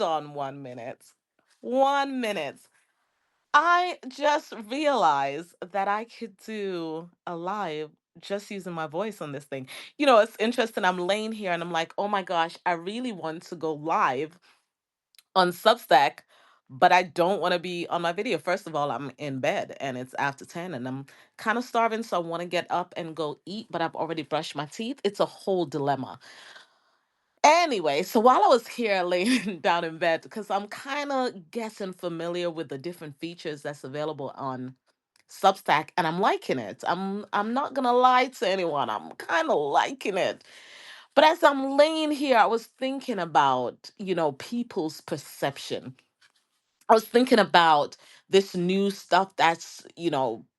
hold on 1 minute. 1 minute. I just realized that I could do a live just using my voice on this thing. It's interesting. I'm laying here and I'm like, oh my gosh, I really want to go live on Substack, but I don't want to be on my video. First of all, I'm in bed and it's after 10 and I'm kind of starving. So I want to get up and go eat, but I've already brushed my teeth. It's a whole dilemma. Anyway, so while I was here laying down in bed, because I'm kind of getting familiar with the different features that's available on Substack, and I'm liking it. I'm not gonna lie to anyone. I'm kind of liking it. But as I'm laying here, I was thinking about, people's perception. I was thinking about this new stuff that's,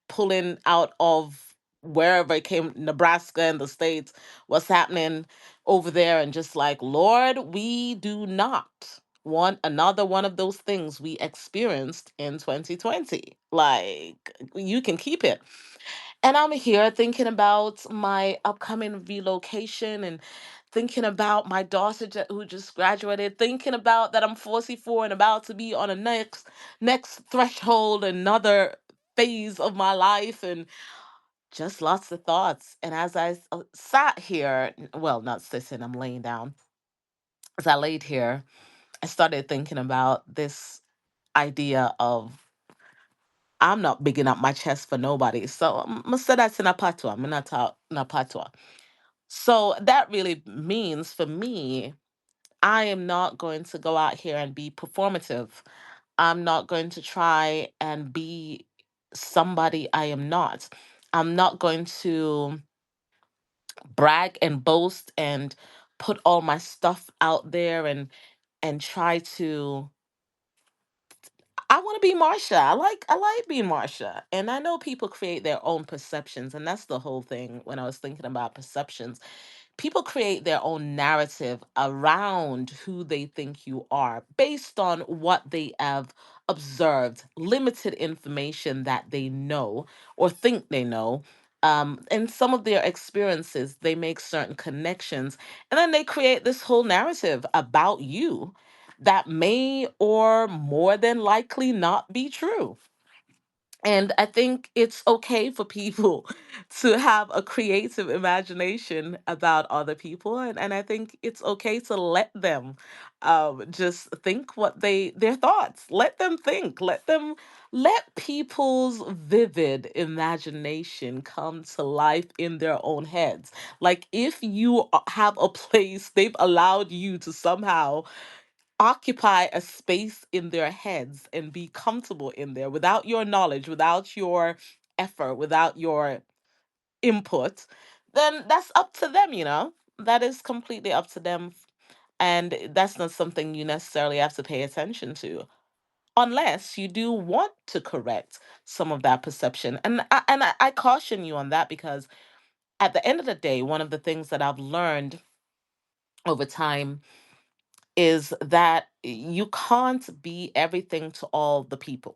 pulling out of wherever it came, Nebraska and the States, what's happening over there, and just like, Lord, we do not want another one of those things we experienced in 2020. Like, you can keep it. And I'm here thinking about my upcoming relocation and thinking about my daughter who just graduated, thinking about that I'm 44 and about to be on a next threshold, another phase of my life, and just lots of thoughts. And as I sat here, well, not sitting, I'm laying down. As I laid here, I started thinking about this idea of I'm not bigging up my chest for nobody. So I'm gonna say that's in a patois. I'm not talk in a patois. So that really means for me, I am not going to go out here and be performative. I'm not going to try and be somebody I am not. I'm not going to brag and boast and put all my stuff out there and try to I want to be Marsha. I like being Marsha. And I know people create their own perceptions, and that's the whole thing when I was thinking about perceptions. People create their own narrative around who they think you are based on what they have observed, limited information that they know or think they know. And some of their experiences, they make certain connections, and then they create this whole narrative about you that may or more than likely not be true. And I think it's okay for people to have a creative imagination about other people. And I think it's okay to let them just think their thoughts. Let them think. Let people's vivid imagination come to life in their own heads. Like if you have a place they've allowed you to somehow occupy a space in their heads and be comfortable in there without your knowledge, without your effort, without your input, then that's up to them. That is completely up to them. And that's not something you necessarily have to pay attention to unless you do want to correct some of that perception. And I caution you on that because at the end of the day, one of the things that I've learned over time is that you can't be everything to all the people.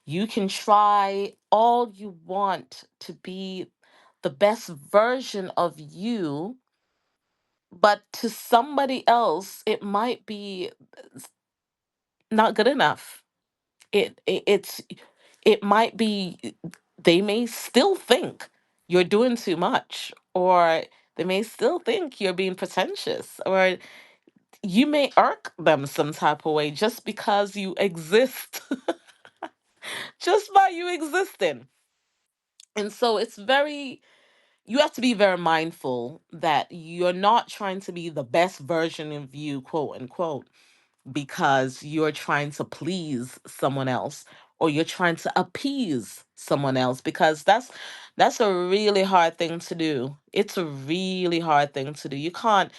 You can try all you want to be the best version of you, but to somebody else, it might be not good enough. It might be they may still think you're doing too much, or they may still think you're being pretentious, or you may irk them some type of way just because you exist, just by you existing. And so you have to be very mindful that you're not trying to be the best version of you, quote unquote, because you're trying to please someone else or you're trying to appease someone else, because that's a really hard thing to do. It's a really hard thing to do. You can't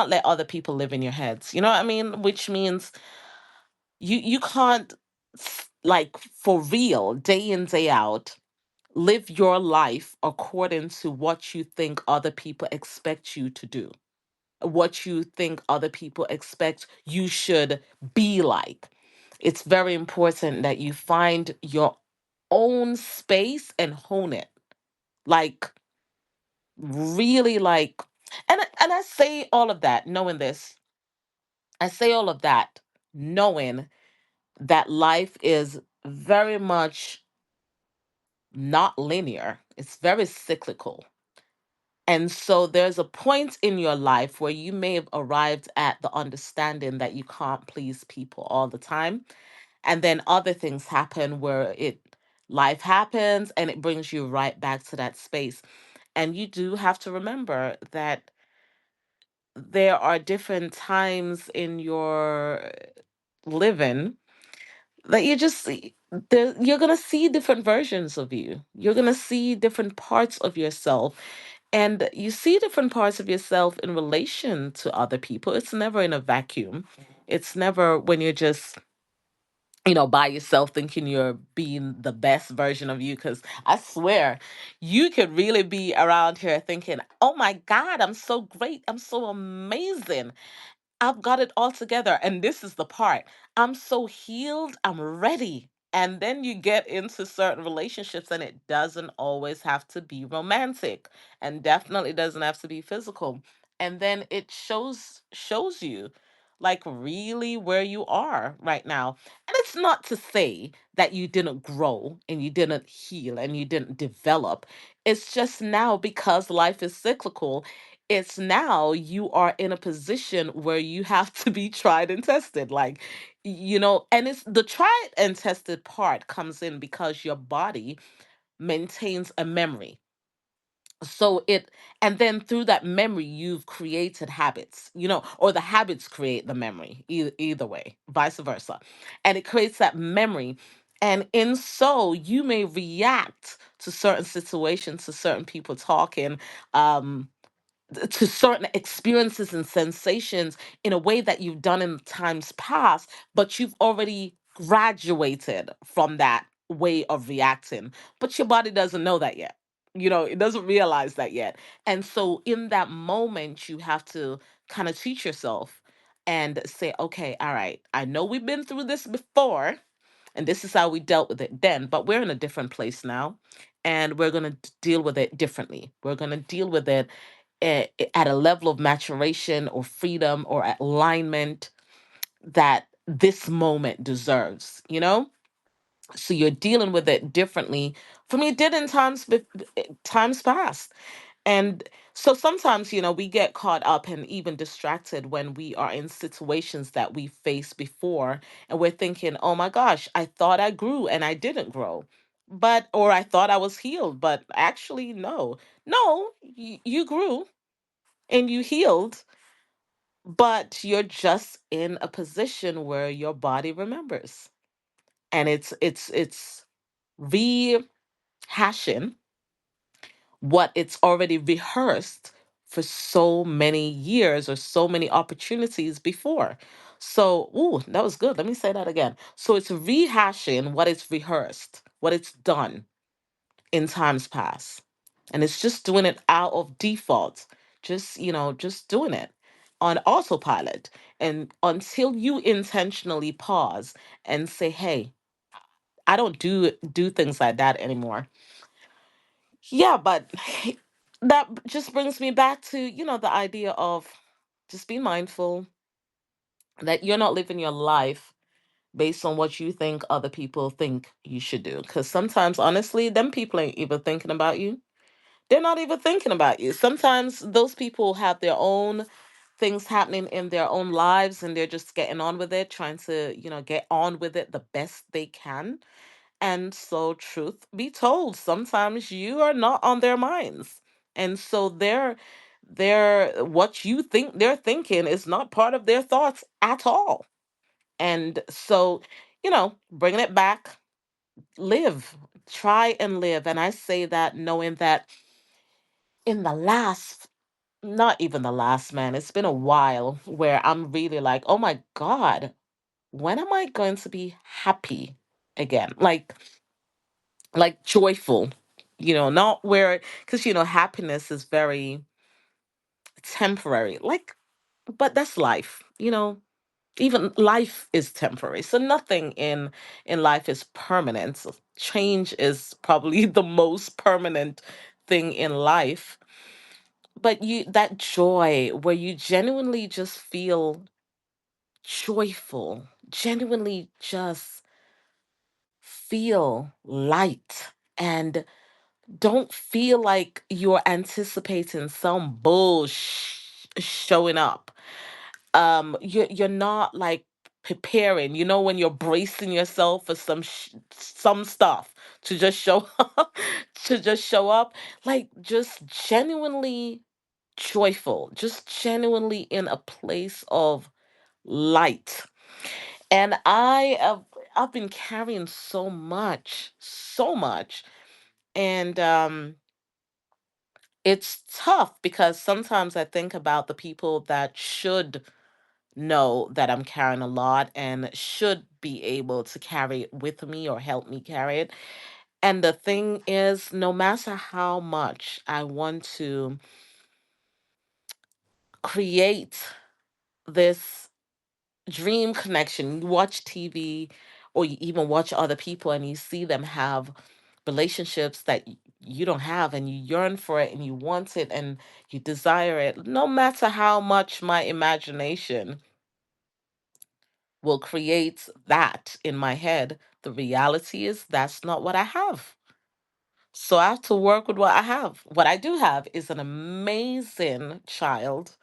let other people live in your heads. You know what I mean? Which means you can't like for real, day in day out, live your life according to what you think other people expect you to do, what you think other people expect you should be like. It's very important that you find your own space and hone it. Like, really, like, and I say all of that knowing this. I say all of that knowing that life is very much not linear, it's very cyclical. And so there's a point in your life where you may have arrived at the understanding that you can't please people all the time. And then other things happen where life happens and it brings you right back to that space. And you do have to remember that there are different times in your living that you're going to see different versions of you. You're going to see different parts of yourself, and you see different parts of yourself in relation to other people. It's never in a vacuum. It's never when you're just, by yourself thinking you're being the best version of you. Because I swear, you could really be around here thinking, oh my God, I'm so great. I'm so amazing. I've got it all together. And this is the part. I'm so healed. I'm ready. And then you get into certain relationships, and it doesn't always have to be romantic, and definitely doesn't have to be physical. And then it shows you like really where you are right now. And it's not to say that you didn't grow and you didn't heal and you didn't develop. It's just now, because life is cyclical, it's now you are in a position where you have to be tried and tested, like, and it's the tried and tested part comes in because your body maintains a memory. So it And then through that memory you've created habits, or the habits create the memory, either way, vice versa. And it creates that memory, and in so you may react to certain situations, to certain people talking, um to certain experiences and sensations in a way that you've done in times past, but you've already graduated from that way of reacting. But your body doesn't know that yet. It doesn't realize that yet. And so in that moment, you have to kind of teach yourself and say, okay, all right, I know we've been through this before, and this is how we dealt with it then, but we're in a different place now, and we're going to deal with it differently. We're going to deal with it at a level of maturation or freedom or alignment that this moment deserves. So you're dealing with it differently from you did in times past. And so sometimes, we get caught up and even distracted when we are in situations that we faced before, and we're thinking, oh my gosh, I thought I grew and I didn't grow. Or I thought I was healed, but actually, no. No, you grew and you healed, but you're just in a position where your body remembers. And it's rehashing what it's already rehearsed for so many years or so many opportunities before. So, ooh, that was good. Let me say that again. So it's rehashing what it's rehearsed, what it's done in times past. And it's just doing it out of default. Just doing it on autopilot. And until you intentionally pause and say, hey, I don't do things like that anymore. Yeah, but that just brings me back to, the idea of just be mindful that you're not living your life based on what you think other people think you should do. Because sometimes, honestly, them people ain't even thinking about you. They're not even thinking about you. Sometimes those people have their own things happening in their own lives, and they're just getting on with it, trying to, get on with it the best they can. And so, truth be told, sometimes you are not on their minds. And so what you think they're thinking is not part of their thoughts at all. And so, bringing it back, live, try and live. And I say that knowing that in the last, not even the last, man, it's been a while where I'm really like, oh my God, when am I going to be happy again? Like joyful, not where, because, happiness is very temporary. Like, but that's life, even life is temporary. So nothing in life is permanent. So change is probably the most permanent thing in life. But that joy where you genuinely just feel joyful, genuinely just feel light, and don't feel like you're anticipating some showing up. You're not like preparing, when you're bracing yourself for some stuff to just show up, to just show up, like just genuinely joyful, just genuinely in a place of light. And I've been carrying so much, so much. And it's tough because sometimes I think about the people that should know that I'm carrying a lot and should be able to carry it with me or help me carry it. And the thing is, no matter how much I want to create this dream connection, you watch TV or you even watch other people and you see them have relationships that you don't have, and you yearn for it and you want it and you desire it. No matter how much my imagination will create that in my head, the reality is that's not what I have. So I have to work with what I have. What I do have is an amazing child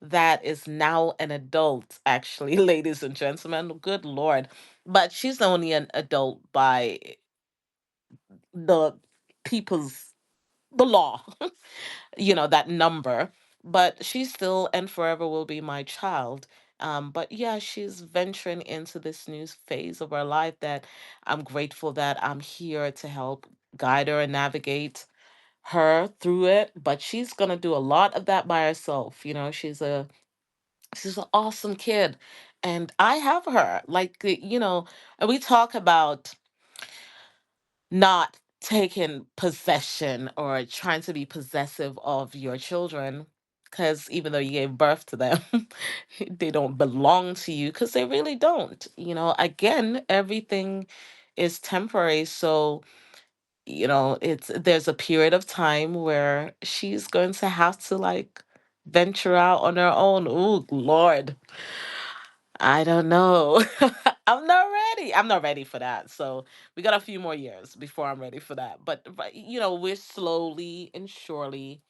that is now an adult, actually, ladies and gentlemen. Good Lord. But she's only an adult by the people's, the law, that number. But she still and forever will be my child. But yeah, she's venturing into this new phase of her life that I'm grateful that I'm here to help guide her and navigate her through it. But she's gonna do a lot of that by herself. She's an awesome kid, and I have her. Like, and we talk about not taking possession or trying to be possessive of your children, because even though you gave birth to them, they don't belong to you, because they really don't. Again, everything is temporary. So, there's a period of time where she's going to have to like venture out on her own. Oh, Lord. I don't know. I'm not ready. I'm not ready for that. So we got a few more years before I'm ready for that. But we're slowly and surely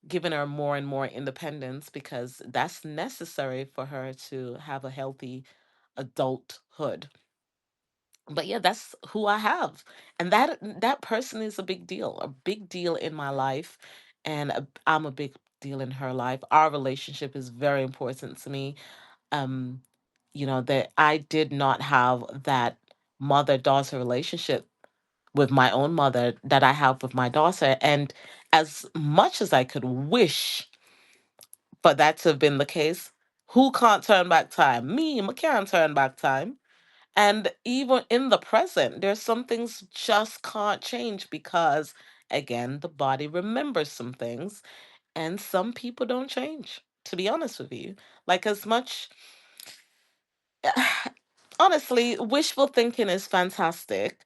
giving her more and more independence, because that's necessary for her to have a healthy adulthood. But yeah, that's who I have. And that person is a big deal in my life, and I'm a big deal in her life. Our relationship is very important to me. um that I did not have that mother daughter relationship with my own mother that I have with my daughter. And as much as I could wish for that to have been the case, who can't turn back time? Me, I can't turn back time. And even in the present, there's some things just can't change, because again, the body remembers some things, and some people don't change, to be honest with you. Like, as much honestly, wishful thinking is fantastic.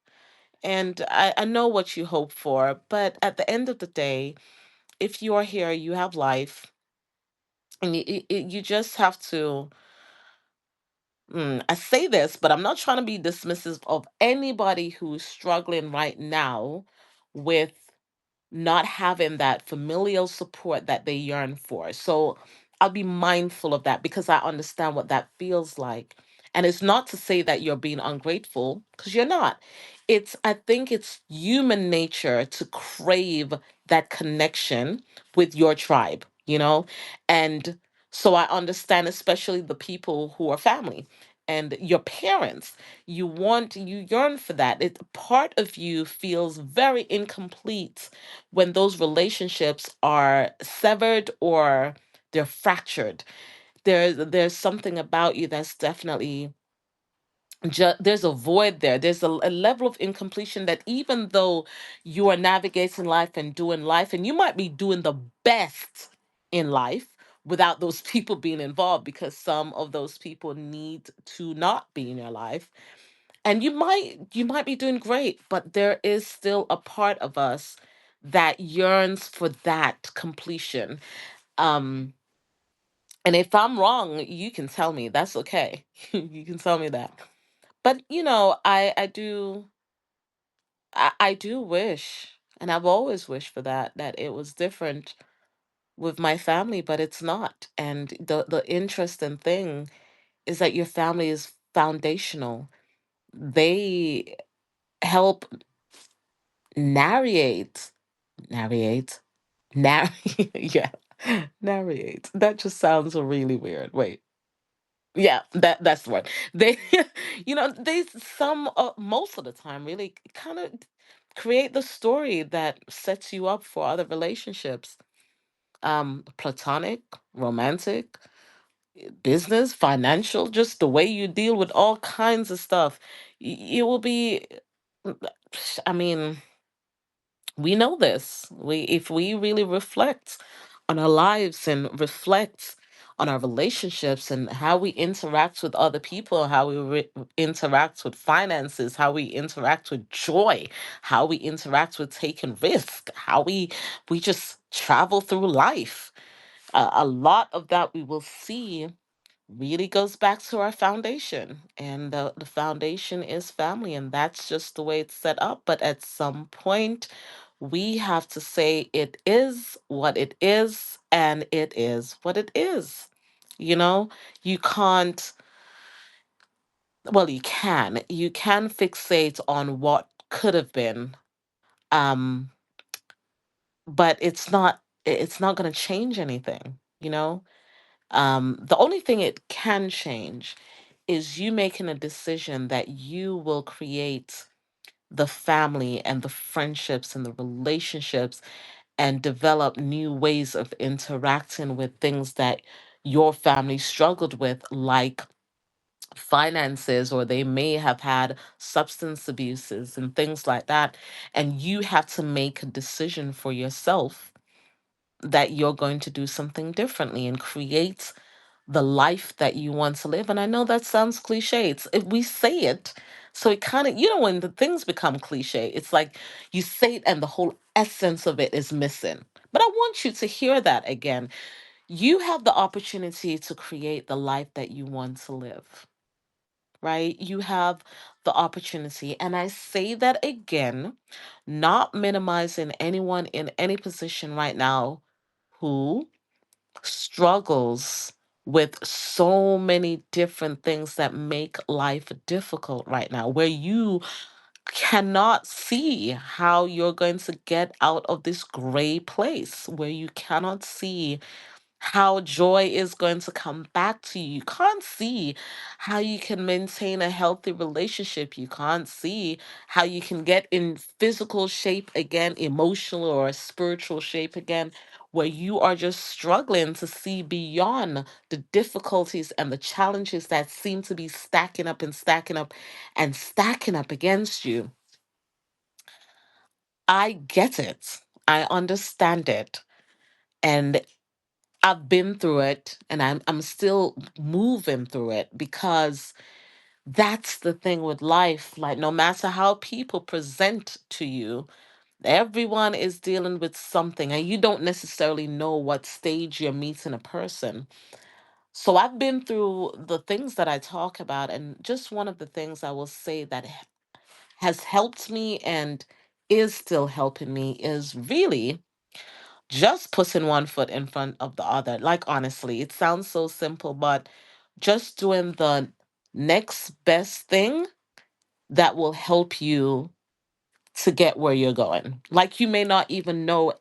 And I know what you hope for. But at the end of the day, if you are here, you have life, and you just have to. I say this, but I'm not trying to be dismissive of anybody who's struggling right now with not having that familial support that they yearn for. So I'll be mindful of that, because I understand what that feels like. And it's not to say that you're being ungrateful, because you're not. I think it's human nature to crave that connection with your tribe, And so I understand, especially the people who are family and your parents. You yearn for that. Part of you feels very incomplete when those relationships are severed or they're fractured. There's something about you that's definitely there's a void there. There's a level of incompletion that, even though you are navigating life and doing life, and you might be doing the best in life without those people being involved, because some of those people need to not be in your life, and you might be doing great, but there is still a part of us that yearns for that completion. um And if I'm wrong, you can tell me. That's okay. You can tell me that. But I do wish, and I've always wished for that it was different with my family, but it's not. And the interesting thing is that your family is foundational. They help narrate, narrate, yeah, narrate. That just sounds really weird. Wait. Yeah, that's the word. They, they some most of the time really kind of create the story that sets you up for other relationships. Platonic, romantic, business, financial, just the way you deal with all kinds of stuff. You will be, I mean, we know this. If we really reflect on our lives and reflect on our relationships and how we interact with other people, how we interact with finances, how we interact with joy, how we interact with taking risk, how we just travel through life. A lot of that we will see really goes back to our foundation. And the foundation is family, and that's just the way it's set up. But at some point, we have to say it is what it is, and it is what it is. You know, you can't, well, you can fixate on what could have been, um, but it's not going to change anything, you know? The only thing it can change is you making a decision that you will create the family and the friendships and the relationships and develop new ways of interacting with things that your family struggled with, like finances, or they may have had substance abuses and things like that. And you have to make a decision for yourself that you're going to do something differently and create the life that you want to live. And I know that sounds cliche. It's if we say it, so it kind of, when the things become cliche, it's like you say it and the whole essence of it is missing. But I want you to hear that again. You have the opportunity to create the life that you want to live, right? You have the opportunity. And I say that again, not minimizing anyone in any position right now who struggles with so many different things that make life difficult right now, where you cannot see how you're going to get out of this gray place, where you cannot see how joy is going to come back to you. You can't see how you can maintain a healthy relationship. You can't see how you can get in physical shape again, emotional or spiritual shape again, where you are just struggling to see beyond the difficulties and the challenges that seem to be stacking up and stacking up and stacking up against you. I get it. I understand it. And I've been through it, and I'm still moving through it, because that's the thing with life. Like, no matter how people present to you, everyone is dealing with something, and you don't necessarily know what stage you're meeting a person. So I've been through the things that I talk about, and just one of the things I will say that has helped me and is still helping me is really just putting one foot in front of the other. Like, honestly, it sounds so simple, but just doing the next best thing that will help you to get where you're going. Like, you may not even know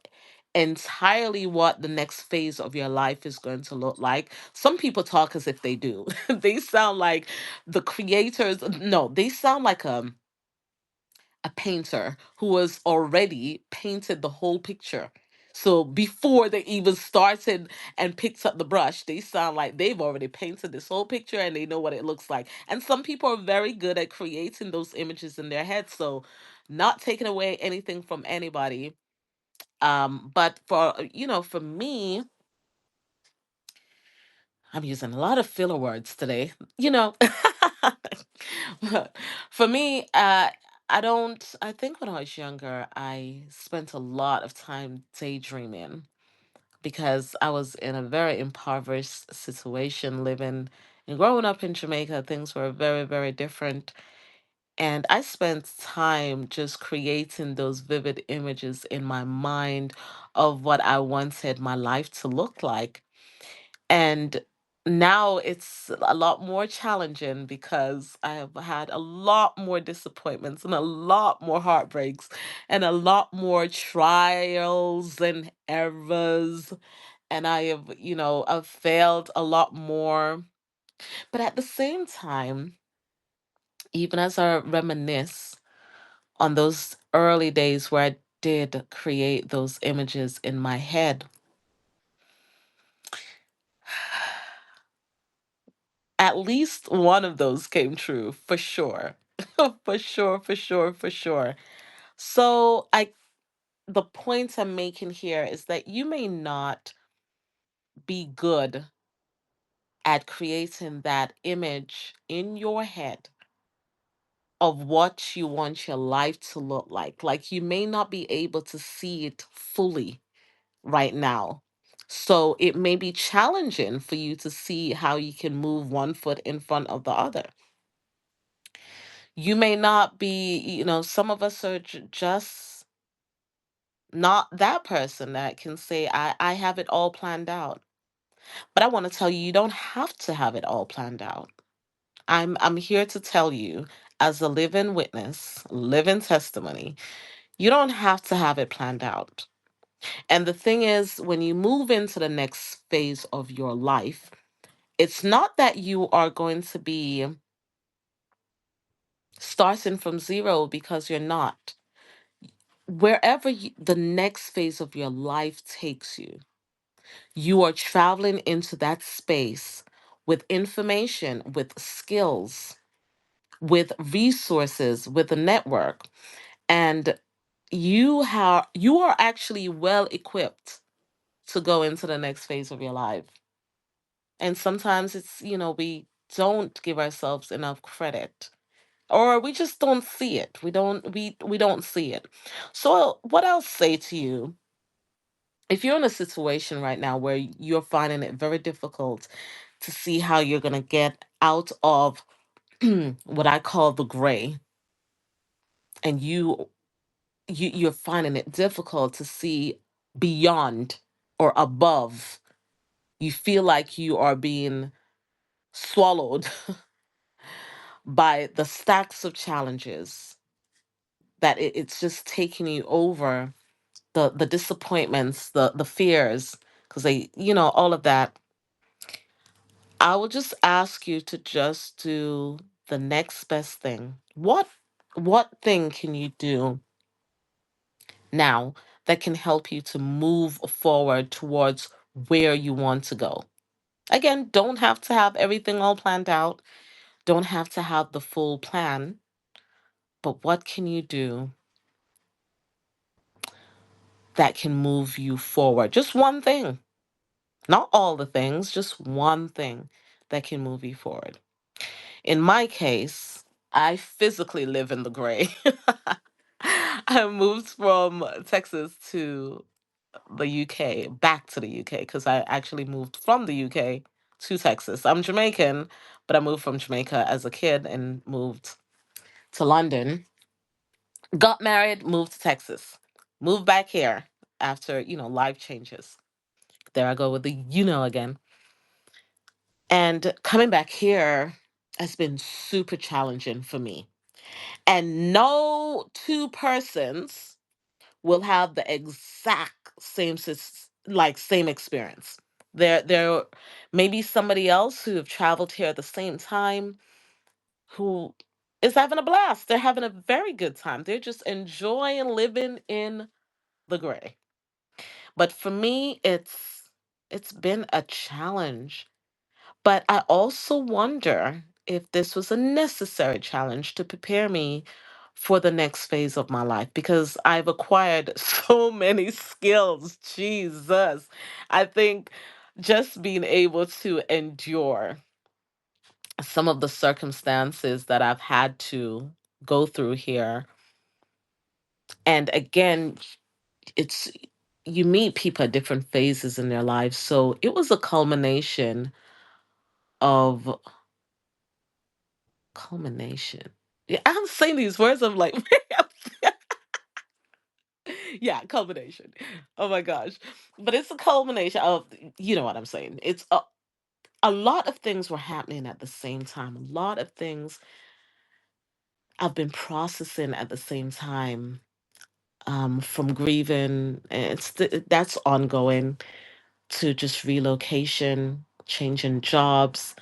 entirely what the next phase of your life is going to look like. Some people talk as if they do. They sound like the creators. No, they sound like a painter who has already painted the whole picture. So before they even started and picked up the brush, they sound like they've already painted this whole picture and they know what it looks like. And some people are very good at creating those images in their head. So, not taking away anything from anybody. But for me, I'm using a lot of filler words today. But for me, I think when I was younger, I spent a lot of time daydreaming, because I was in a very impoverished situation living and growing up in Jamaica. Things were very, very different. And I spent time just creating those vivid images in my mind of what I wanted my life to look like. And now it's a lot more challenging because I have had a lot more disappointments and a lot more heartbreaks and a lot more trials and errors. And I've failed a lot more. But at the same time, even as I reminisce on those early days where I did create those images in my head, at least one of those came true for sure. For sure, for sure, for sure. So the point I'm making here is that you may not be good at creating that image in your head of what you want your life to look like. Like you may not be able to see it fully right now. So it may be challenging for you to see how you can move one foot in front of the other. You may not be, some of us are just not that person that can say, I have it all planned out. But I want to tell you, you don't have to have it all planned out. I'm here to tell you, as a living witness, living testimony, you don't have to have it planned out. And the thing is, when you move into the next phase of your life, it's not that you are going to be starting from zero, because you're not. Wherever the next phase of your life takes you, you are traveling into that space with information, with skills, with resources, with a network. And you are actually well equipped to go into the next phase of your life. And sometimes we don't give ourselves enough credit, or we just don't see it. We don't see it. So what I'll say to you, if you're in a situation right now where you're finding it very difficult to see how you're going to get out of what I call the gray, and you're finding it difficult to see beyond or above, you feel like you are being swallowed by the stacks of challenges, that it's just taking you over, the disappointments, the fears, because all of that. I will just ask you to just do the next best thing. What thing can you do now that can help you to move forward towards where you want to go? Again, don't have to have everything all planned out. Don't have to have the full plan, but what can you do that can move you forward? Just one thing. Not all the things, just one thing that can move you forward. In my case, I physically live in the gray. I moved from Texas to the UK, back to the UK, because I actually moved from the UK to Texas. I'm Jamaican, but I moved from Jamaica as a kid and moved to London, got married, moved to Texas, moved back here after, life changes. There I go with the again. And coming back here has been super challenging for me. And no two persons will have the exact same experience. There may be somebody else who have traveled here at the same time, who is having a blast. They're having a very good time. They're just enjoying living in the gray. But for me, it's been a challenge. But I also wonder if this was a necessary challenge to prepare me for the next phase of my life, because I've acquired so many skills. Jesus. I think just being able to endure some of the circumstances that I've had to go through here. And again, it's you meet people at different phases in their lives. So it was a culmination of culmination. Yeah, I'm saying these words. I'm like, yeah, culmination. Oh my gosh. But it's a culmination of, you know what I'm saying. It's a lot of things were happening at the same time. A lot of things I've been processing at the same time. From grieving, that's ongoing, to just relocation, changing jobs,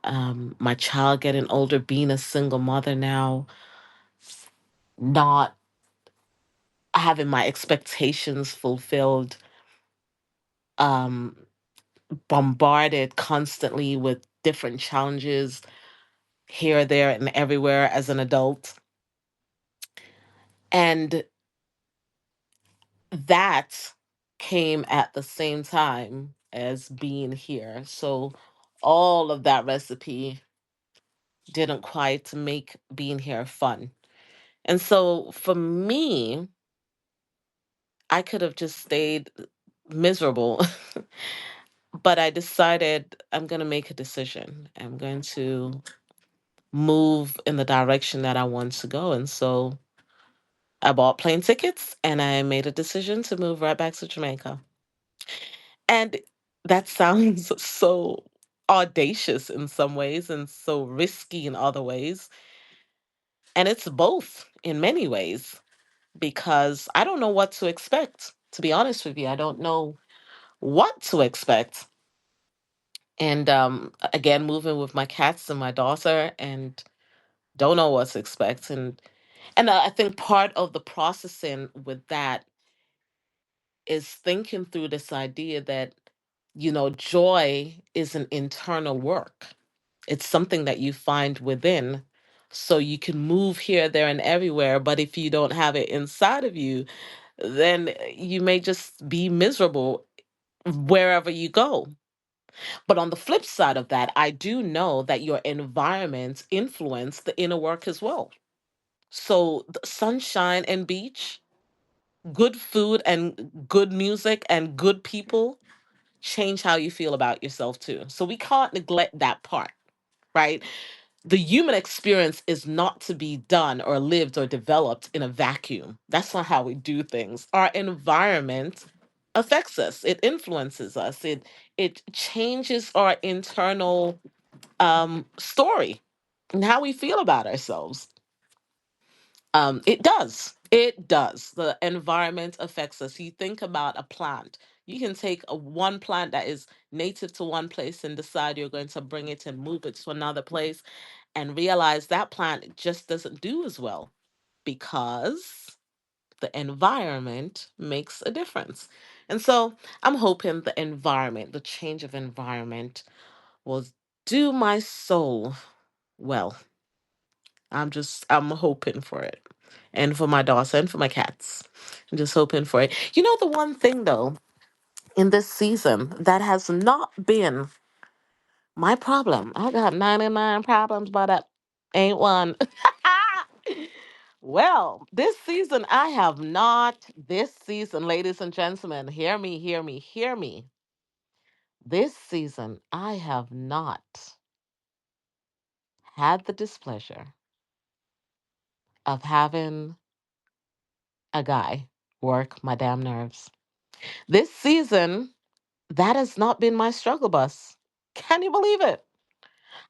my child getting older, being a single mother now, not having my expectations fulfilled, um, bombarded constantly with different challenges here, there, and everywhere as an adult. And that came at the same time as being here. So all of that recipe didn't quite make being here fun. And so for me, I could have just stayed miserable, but I decided I'm going to make a decision. I'm going to move in the direction that I want to go. And so I bought plane tickets and I made a decision to move right back to Jamaica. And that sounds so audacious in some ways and so risky in other ways. And it's both in many ways, because I don't know what to expect. To be honest with you, I don't know what to expect. And again, moving with my cats and my daughter, and don't know what to expect. And I think part of the processing with that is thinking through this idea that, joy is an internal work. It's something that you find within. So you can move here, there, and everywhere. But if you don't have it inside of you, then you may just be miserable wherever you go. But on the flip side of that, I do know that your environment influence the inner work as well. So the sunshine and beach, good food and good music and good people change how you feel about yourself too. So we can't neglect that part, right? The human experience is not to be done or lived or developed in a vacuum. That's not how we do things. Our environment affects us. It influences us. It changes our internal story and how we feel about ourselves. It does. It does. The environment affects us. You think about a plant. You can take one plant that is native to one place and decide you're going to bring it and move it to another place, and realize that plant just doesn't do as well because the environment makes a difference. And so I'm hoping the environment, the change of environment, will do my soul well. I'm hoping for it. And for my daughter and for my cats. I'm just hoping for it. The one thing though, in this season that has not been my problem. I got 99 problems, but that ain't one. Well, this season, ladies and gentlemen, hear me, hear me, hear me. This season, I have not had the displeasure of having a guy work my damn nerves. This season, that has not been my struggle bus. Can you believe it?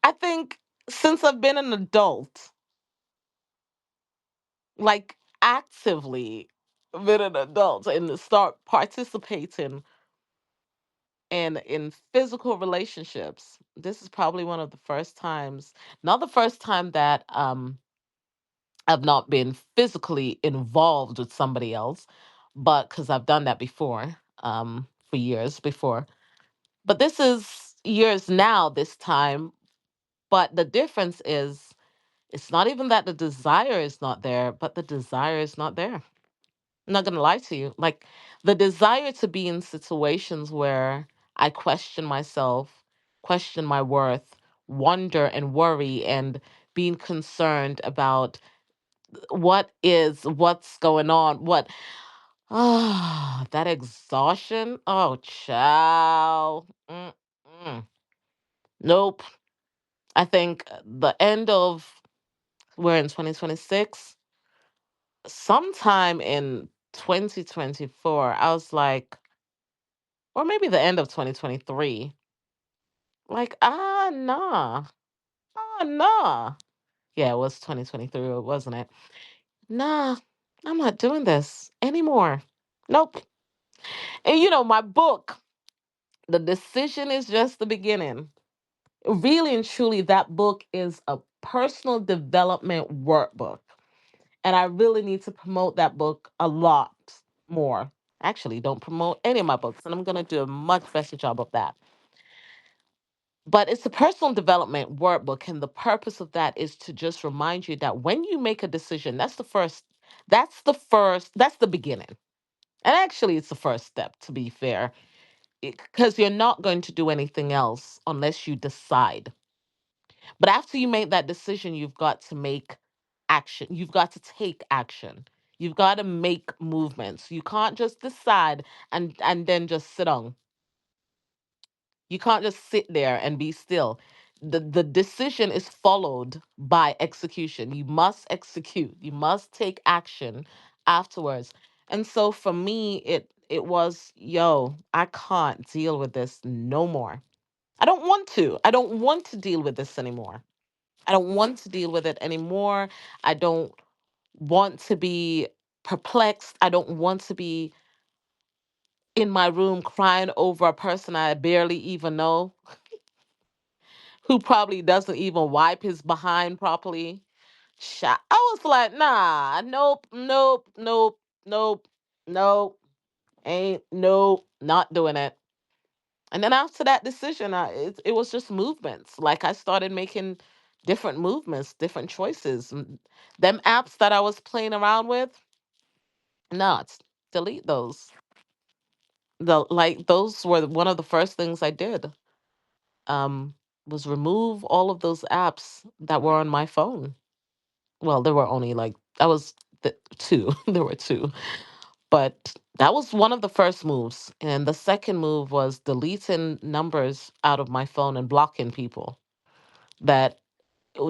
I think since I've been an adult, like actively been an adult and start participating in physical relationships, this is probably one of the first times, not the first time that I've not been physically involved with somebody else, but because I've done that before, for years before. But this is years now, this time. But the difference is, it's not even that the desire is not there, but the desire is not there. I'm not going to lie to you. Like, the desire to be in situations where I question myself, question my worth, wonder and worry, and being concerned about what's going on, what. Ah, that exhaustion. Oh, child. Mm-mm. Nope. I think the end of, we're in 2026, sometime in 2024, I was like, or maybe the end of 2023, like, nah, nah. Yeah, it was 2023, wasn't it? Nah, I'm not doing this anymore. Nope. And my book, The Decision is Just the Beginning. Really and truly, that book is a personal development workbook. And I really need to promote that book a lot more. Actually, don't promote any of my books, and I'm going to do a much better job of that. But it's a personal development workbook, and the purpose of that is to just remind you that when you make a decision, that's the beginning. And actually, it's the first step, to be fair, because you're not going to do anything else unless you decide. But after you make that decision, you've got to make action. You've got to take action. You've got to make movements. You can't just decide and then just sit on. You can't just sit there and be still. The decision is followed by execution. You must execute. You must take action afterwards. And so for me, it was, yo, I can't deal with this no more. I don't want to. I don't want to deal with this anymore. I don't want to deal with it anymore. I don't want to be perplexed. I don't want to be in my room crying over a person I barely even know, who probably doesn't even wipe his behind properly. I was like, nah, nope, nope, nope, nope, nope, ain't, nope, not doing it. And then after that decision, it was just movements. Like I started making different movements, different choices. Them apps that I was playing around with, no, delete those. Those were one of the first things I did. Um, was remove all of those apps that were on my phone. Well, there were only like I was two. There were two, but that was one of the first moves. And the second move was deleting numbers out of my phone and blocking people that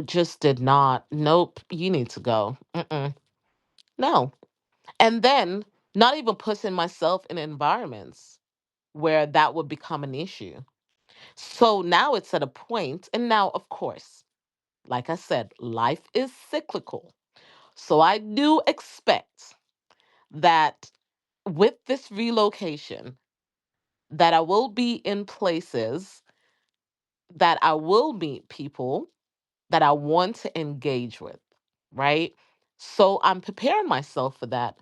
just did not. Nope, you need to go. Mm-mm, no. And then not even putting myself in environments where that would become an issue. So now it's at a point, and now, of course, like I said, life is cyclical. So I do expect that with this relocation, that I will be in places that I will meet people that I want to engage with, right? So I'm preparing myself for that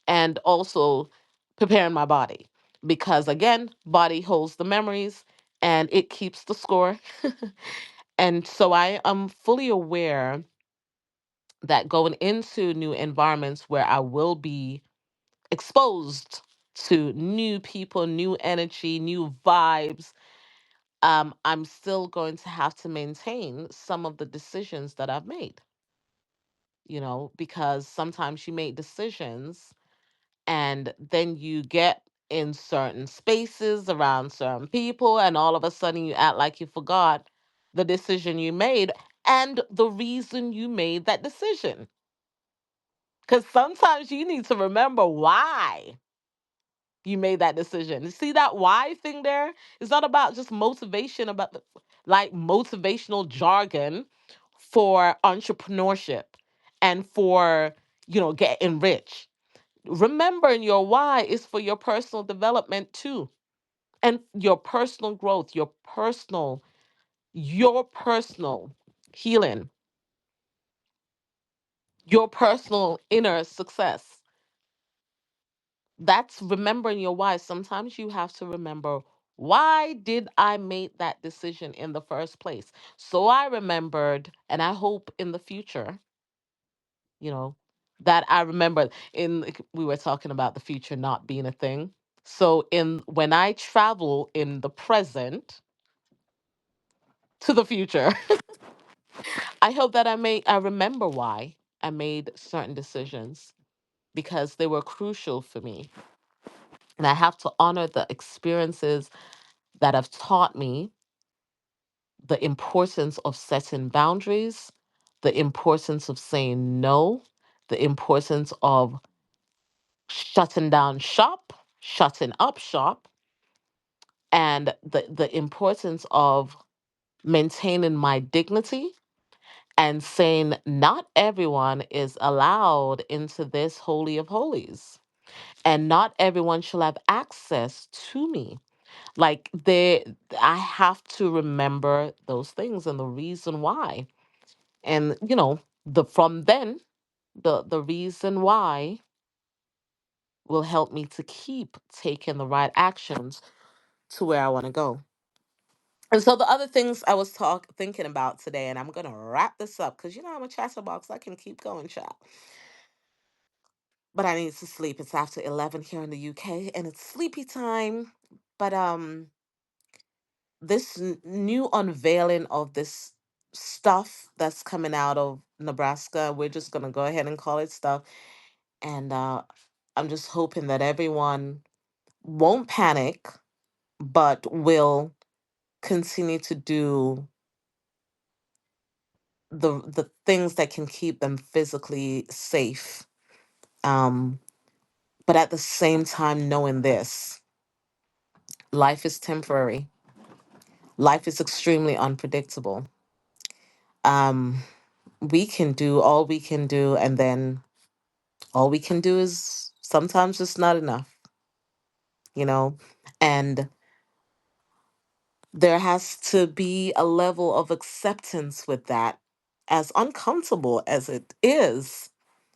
and also preparing my body because, again, body holds the memories and it keeps the score. And so I am fully aware that going into new environments where I will be exposed to new people, new energy, new vibes, I'm still going to have to maintain some of the decisions that I've made, because sometimes you make decisions and then you get in certain spaces around certain people, and all of a sudden you act like you forgot the decision you made and the reason you made that decision. Because sometimes you need to remember why you made that decision. You see that why thing there? It's not about just motivation, about like motivational jargon for entrepreneurship and for, getting rich. Remembering your why is for your personal development too. And your personal growth, your personal healing, your personal inner success. That's remembering your why. Sometimes you have to remember, why did I make that decision in the first place? So I remembered, and I hope in the future, you know, that I remember we were talking about the future not being a thing. So in when I travel in the present to the future, I hope that I remember why I made certain decisions because they were crucial for me. And I have to honor the experiences that have taught me the importance of setting boundaries, the importance of saying no, the importance of shutting down shop, shutting up shop, and the importance of maintaining my dignity and saying not everyone is allowed into this holy of holies, and not everyone shall have access to me. Like they I have to remember those things and the reason why. And the from then the reason why will help me to keep taking the right actions to where I want to go. And so the other things I was thinking about today, and I'm gonna wrap this up because I'm a chatterbox. I can keep going, chat. But I need to sleep. It's after 11 here in the UK, and it's sleepy time. But this new unveiling of this stuff that's coming out of Nebraska, we're just gonna go ahead and call it stuff. And I'm just hoping that everyone won't panic, but will continue to do the things that can keep them physically safe. Um, but at the same time, knowing this, life is temporary. Life is extremely unpredictable. Um, we can do all we can do, and then all we can do is sometimes just not enough, you know? And there has to be a level of acceptance with that, as uncomfortable as it is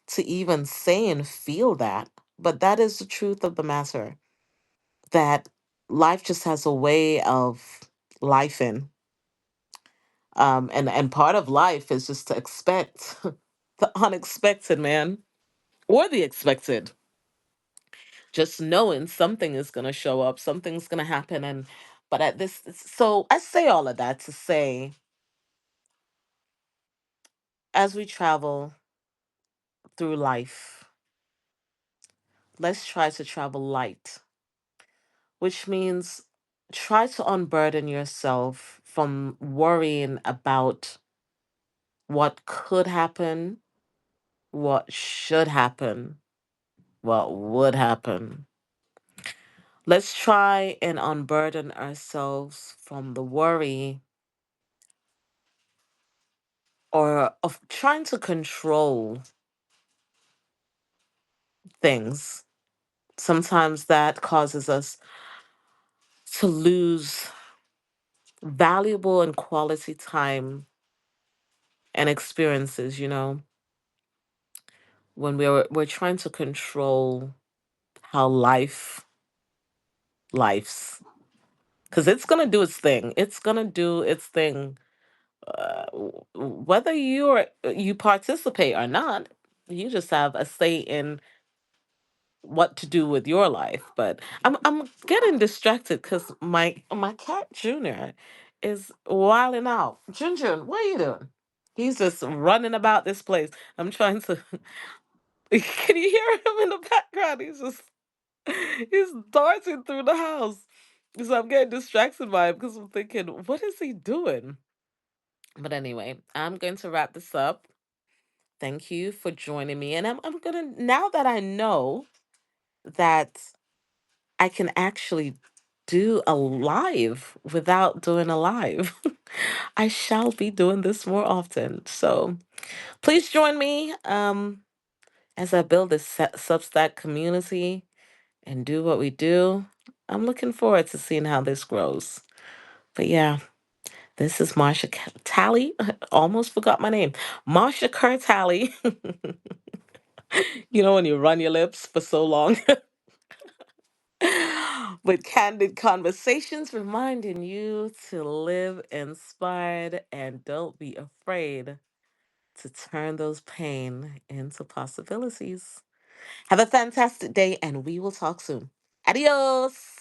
to even say and feel that. But that is the truth of the matter, that life just has a way of life in. And part of life is just to expect the unexpected, man, or the expected. Just knowing something is going to show up, something's going to happen. And but at this, so I say all of that to say, as we travel through life, let's try to travel light, which means try to unburden yourself from worrying about what could happen, what should happen, what would happen. Let's try and unburden ourselves from the worry or of trying to control things. Sometimes that causes us to lose valuable and quality time and experiences, when we're trying to control how life's, because it's gonna do its thing. It's gonna do its thing, whether you participate or not. You just have a say in what to do with your life. But I'm getting distracted because my cat Junior is wilding out. Jun, what are you doing? He's just running about this place. I'm trying to. Can you hear him in the background? He's darting through the house. So I'm getting distracted by him because I'm thinking, what is he doing? But anyway, I'm going to wrap this up. Thank you for joining me. And I'm gonna, now that I know that I can actually do a live without doing a live, I shall be doing this more often. So please join me as I build this Substack community and do what we do. I'm looking forward to seeing how this grows. But yeah, this is Marsha Talley. Almost forgot my name. Marsha Kerr Talley. When you run your lips for so long. With candid conversations reminding you to live inspired and don't be afraid to turn those pain into possibilities. Have a fantastic day and we will talk soon. Adios.